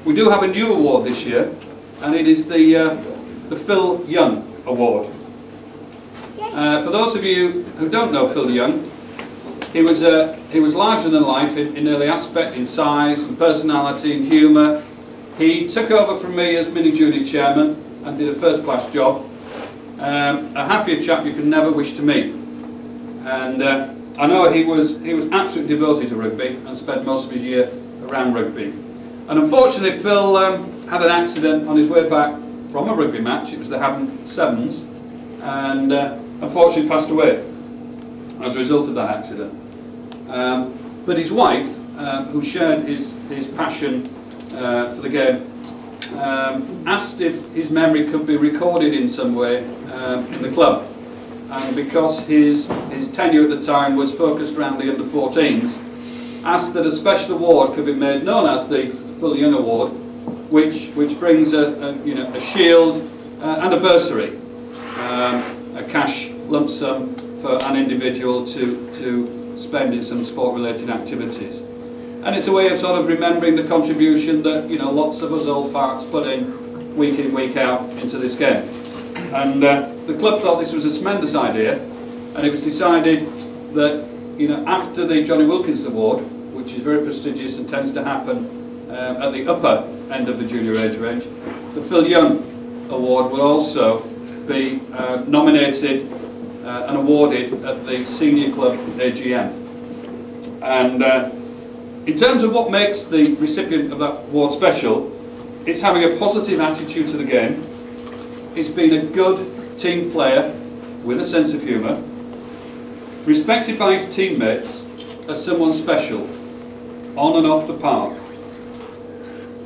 we do have a new award this year, and it is the Phil Young Award. For those of you who don't know Phil Young, he was larger than life in every aspect, in size, and personality, and humour. He took over from me as mini-junior chairman and did a first-class job. A happier chap you could never wish to meet. And I know he was absolutely devoted to rugby and spent most of his year around rugby. And unfortunately, Phil had an accident on his way back from a rugby match. It was the Havant Sevens, and unfortunately passed away as a result of that accident. But his wife, who shared his passion for the game, asked if his memory could be recorded in some way in the club. And because his tenure at the time was focused around the under-14s, asked that a special award could be made known as the Phil Young Award, which brings a shield and a bursary, a cash lump sum for an individual to spend in some sport-related activities. And it's a way of sort of remembering the contribution that lots of us old farts put in, week out into this game. And the club thought this was a tremendous idea, and it was decided that after the Johnny Wilkins Award, which is very prestigious and tends to happen at the upper end of the junior age range, the Phil Young Award will also be nominated and awarded at the senior club AGM. And in terms of what makes the recipient of that award special, it's having a positive attitude to the game. It's been a good team player with a sense of humour, respected by his teammates as someone special, on and off the park,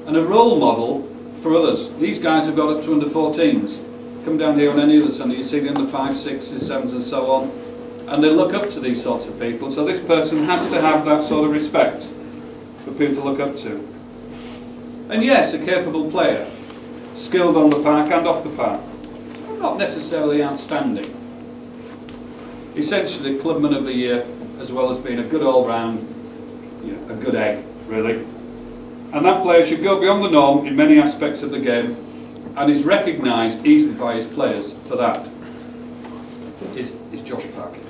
and a role model for others. These guys have got up to under-14s. Come down here on any other Sunday, you see the under-5s, 6s, 7s and so on, and they look up to these sorts of people, so this person has to have that sort of respect for people to look up to. And yes, a capable player, skilled on the park and off the park, not necessarily outstanding. Essentially Clubman of the Year, as well as being a good all-round, a good egg, really. And that player should go beyond the norm in many aspects of the game, and is recognised easily by his players for that. Is Josh Parkin.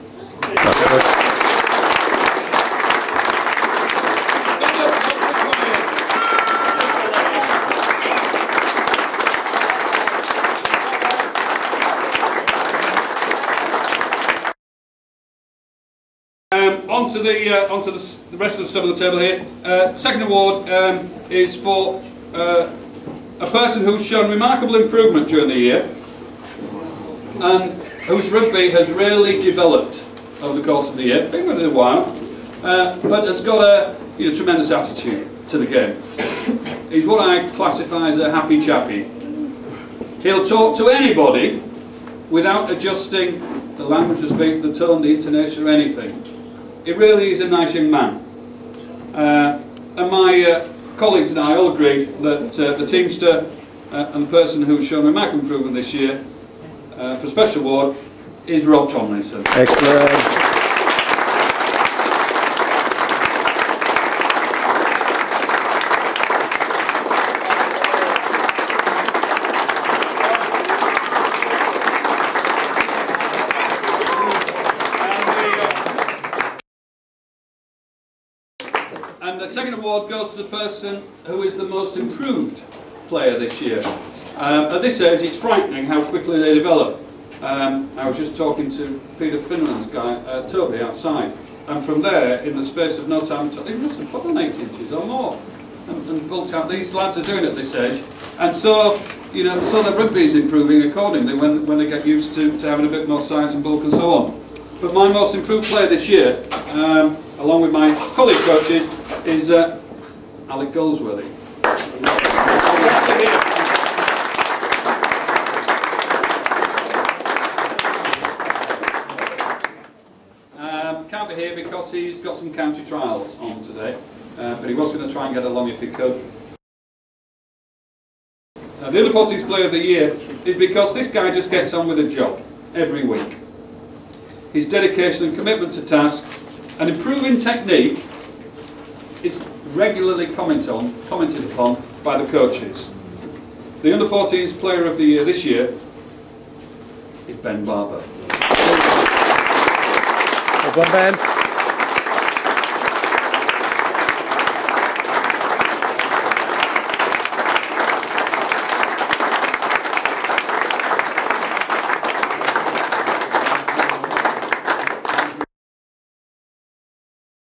Onto the rest of the stuff on the table here. Second award is for a person who's shown remarkable improvement during the year and whose rugby has really developed over the course of the year. Been with it a while, but has got a tremendous attitude to the game. He's what I classify as a happy chappy. He'll talk to anybody without adjusting the language of speech, the tone, the intonation, or anything. It really is a nice young man. And my colleagues and I all agree that the Teamster and the person who's shown remarkable improvement this year for a special award is Rob Tomlinson. Excellent. And the second award goes to the person who is the most improved player this year. At this age, it's frightening how quickly they develop. I was just talking to Peter Finland's guy, Toby, outside, and from there, in the space of no time, he must have put on 8 inches or more, and bulked out. These lads are doing it at this age, and so so the rugby is improving accordingly when they get used to having a bit more size and bulk and so on. But my most improved player this year, along with my colleague coaches, is Alec Goldsworthy. Can't be here because he's got some county trials on today, but he was going to try and get along if he could. The under-14s player of the year is because this guy just gets on with a job every week. His dedication and commitment to task and improving technique is regularly commented upon by the coaches. The under-14s player of the year this year is Ben Barber. Well done, Ben.